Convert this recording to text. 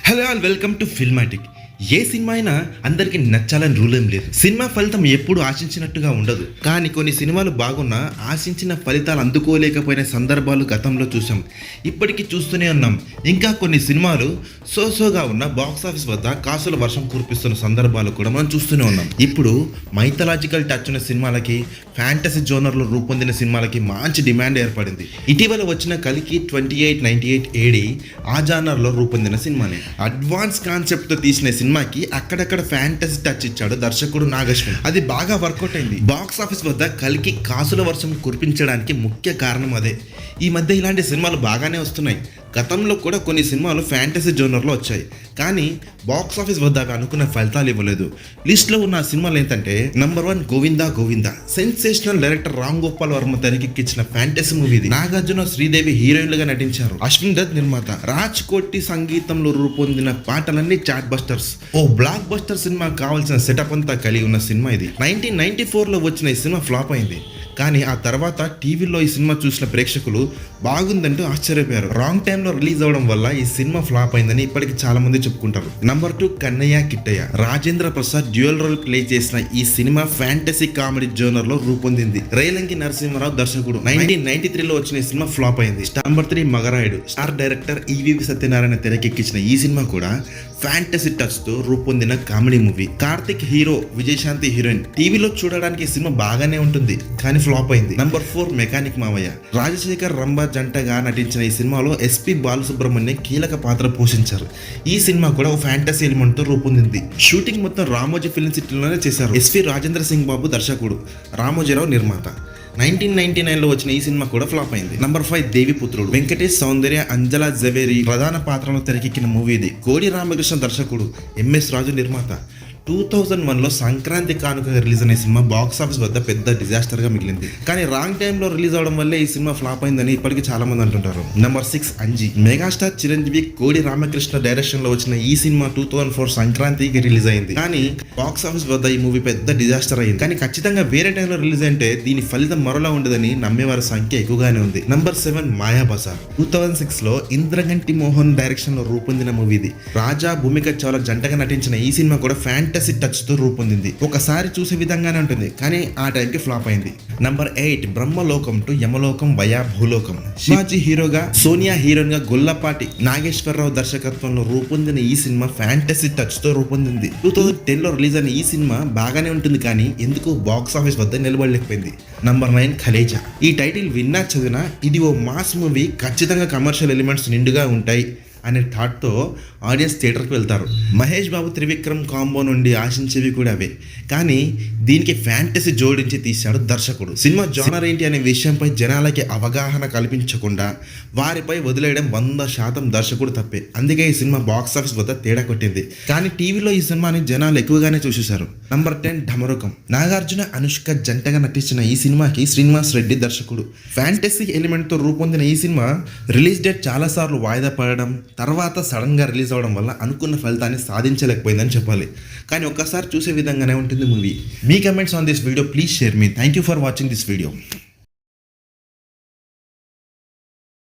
Hello all welcome to Filmatic. ఏ సినిమా అయినా అందరికీ నచ్చాలని రూల్ ఏం లేదు. సినిమా ఫలితం ఎప్పుడు ఆశించినట్టుగా ఉండదు. కానీ కొన్ని సినిమాలు బాగున్నా ఆశించిన ఫలితాలు అందుకోలేకపోయిన సందర్భాలు గతంలో చూసాం, ఇప్పటికీ చూస్తూనే ఉన్నాం. ఇంకా కొన్ని సినిమాలు సోగా ఉన్న బాక్స్ ఆఫీస్ వద్ద కాసుల వర్షం కురిపిస్తున్న సందర్భాలు కూడా మనం చూస్తూనే ఉన్నాం. ఇప్పుడు మైథలాజికల్ టచ్ ఉన్న సినిమాలకి, ఫ్యాంటసీ జోనర్లో రూపొందిన సినిమాలకి మంచి డిమాండ్ ఏర్పడింది. ఇటీవల వచ్చిన కలికి 2898 AD ఆ జానర్లో రూపొందిన సినిమానే. అడ్వాన్స్ కాన్సెప్ట్తో తీసిన సినిమాకి అక్కడక్కడ ఫ్యాంటసీ టచ్ ఇచ్చాడు దర్శకుడు నాగశ్విన్. అది బాగా వర్కౌట్ అయింది. బాక్స్ ఆఫీస్ వద్ద కలికి కాసుల వర్షం కురిపించడానికి ముఖ్య కారణం అదే. ఈ మధ్య ఇలాంటి సినిమాలు బాగానే వస్తున్నాయి. గతంలో కూడా కొన్ని సినిమాలు ఫ్యాంటసీ జోనర్లో వచ్చాయి, కానీ బాక్స్ ఆఫీస్ వద్ద అవి అనుకున్న ఫలితాలు ఇవ్వలేదు. లిస్ట్లో ఉన్న సినిమాలు ఏంటంటే number 1 Govinda Govinda. Sensational director Ram Gopal Varma తెరకెక్కించిన ఫ్యాంటసీ మూవీ. నాగార్జున, శ్రీదేవి హీరోయిన్లుగా నటించారు. అశ్విన్ దత్ నిర్మాత. రాజ్ కోటి సంగీతంలో రూపొందిన పాటలన్నీ చాట్ బస్టర్స్. ఓ బ్లాక్ బస్టర్ సినిమా కావాల్సిన సెటప్ అంతా కలిగి ఉన్న సినిమా ఇది. 1994లో వచ్చిన ఈ సినిమా ఫ్లాప్ అయింది, కానీ ఆ తర్వాత టీవీలో ఈ సినిమా చూసిన ప్రేక్షకులు బాగుందంటూ ఆశ్చర్యపోయారు. రాంగ్ టైంలో రిలీజ్ అవడం వల్ల ఈ సినిమా ఫ్లాప్ అయిందని ఇప్పటికి చాలా మంది చెప్పుకుంటారు. Number 2 Kannayya Kittayya. Rajendra Prasad dual role play చేసిన ఈ సినిమా ఫ్యాంటసీ కామెడీ జోనర్ లో రూపొందింది. రేలంగి నరసింహారావు దర్శకుడు. 1993లో వచ్చిన ఈ సినిమా ఫ్లాప్ అయింది. Number 3 Magarayudu. Star director EVV Satyanarayana తెరకెక్కించిన ఈ సినిమా కూడా ఫ్యాంటసీ టచ్ తో రూపొందిన comedy movie. Karthik hero, Vijayashanti heroine. టీవీలో చూడడానికి ఈ సినిమా బాగానే ఉంటుంది, కానీ ఫ్లాప్ అయింది. నంబర్ 4 మెకానిక్ మావయ్య. రాజశేఖర్ రంభ జంటగా నటించిన ఈ సినిమాలో ఎస్పి బాలసుబ్రహ్మణ్యం కీలక పాత్ర పోషించారు. ఈ సినిమా కూడా ఒక ఫ్యాంటసీ ఎలిమెంట్ తో రూపొందింది. షూటింగ్ మొత్తం రామోజీ ఫిల్మ్ సిటీలోనే చేశారు. ఎస్వి రాజేంద్ర సింగ్ బాబు దర్శకుడు, రామోజీరావు నిర్మాత. 1999లో వచ్చిన ఈ సినిమా కూడా ఫ్లాప్ అయింది. నంబర్ 5 దేవిపుత్రుడు. వెంకటేష్, సౌందర్య, అంజలా జవేరి ప్రధాన పాత్రలో తెరకెక్కిన మూవీ ఇది. కోడి రామకృష్ణ దర్శకుడు, ఎంఎస్ రాజు నిర్మాత. 2001లో సంక్రాంతి కానుకగా రిలీజ్ అయిన సినిమా బాక్స్ ఆఫీస్ వద్ద పెద్ద డిజాస్టర్ గా మిగిలింది. కానీ రాంగ్ టైంలో రిలీజ్ అవడం వల్లే ఈ సినిమా ఫ్లాప్ అయిందని ఇప్పటికీ చాలా మంది అంటుంటారు. నంబర్ 6 అంజీ. మెగాస్టార్ చిరంజీవి, కోడి రామకృష్ణ డైరెక్షన్ లో వచ్చిన ఈ సినిమా 2004 సంక్రాంతికి రిలీజ్ అయింది. కానీ బాక్స్ ఆఫీస్ వద్ద ఈ మూవీ పెద్ద డిజాస్టర్ అయింది. కానీ ఖచ్చితంగా వేరే టైంలో రిలీజ్ అంటే దీని ఫలితం మరోలా ఉండదని నమ్మేవారి సంఖ్య ఎక్కువగానే ఉంది. నంబర్ 7 మాయాబజార్. 2006లో ఇంద్రగంటి మోహన్ డైరెక్షన్ లో రూపొందిన మూవీ ఇది. రాజా, భూమిక చౌల జంటగా నటించిన ఈ సినిమా కూడా ఫ్యాంటసీ టచ్ తో రూపొందింది. ఒకసారి చూసే విధంగానే ఉంటుంది, కానీ ఆ టైంకి ఫ్లాప్ అయింది. నంబర్ 8 బ్రహ్మలోకం టు యమలోకం వయా భూలోకం. శివాజీ హీరోగా, సోనియా హీరోయిన్ గా, గొల్లపాటి నాగేశ్వరరావు దర్శకత్వంలో రూపొందిన ఈ సినిమా ఫ్యాంటసీ టచ్ తో రూపొందింది. 2010లో రిలీజ్ అయిన ఈ సినిమా బాగానే ఉంటుంది, కానీ ఎందుకు బాక్స్ ఆఫీస్ వద్ద నిలబడలేకపోయింది. నంబర్ 9 ఖలేజా. ఈ టైటిల్ విన్నా చదివినా ఇది ఓ మాస్ మూవీ, ఖచ్చితంగా కమర్షియల్ ఎలిమెంట్స్ నిండుగా ఉంటాయి అనే థాట్తో ఆడియన్స్ థియేటర్కి వెళ్తారు. మహేష్ బాబు, త్రివిక్రమ్ కాంబో నుండి ఆశించేవి కూడా అవే, కానీ దీనికి ఫ్యాంటసీ జోడించి తీశాడు దర్శకుడు. సినిమా జానర్ ఏంటి అనే విషయంపై జనాలకి అవగాహన కల్పించకుండా వారిపై వదిలేయడం 100% దర్శకుడు తప్పే. అందుకే ఈ సినిమా బాక్స్ ఆఫీస్ వద్ద తేడా కొట్టింది. కానీ టీవీలో ఈ సినిమాని జనాలు ఎక్కువగానే చూసేశారు. నంబర్ 10 ఢమరుకం. నాగార్జున, అనుష్క జంటగా నటించిన ఈ సినిమాకి శ్రీనివాస్ రెడ్డి దర్శకుడు. ఫ్యాంటసీ ఎలిమెంట్తో రూపొందిన ఈ సినిమా రిలీజ్ డేట్ చాలాసార్లు వాయిదా పడడం, తర్వాత సడన్ గా రిలీజ్ అవడం వల్ల అనుకున్న ఫలితాన్ని సాధించలేకపోయిందని చెప్పాలి. కానీ ఒక్కసారి చూసే విధంగానే ఉంటుంది movie. Me comments on this video please share me. Thank you for watching this video.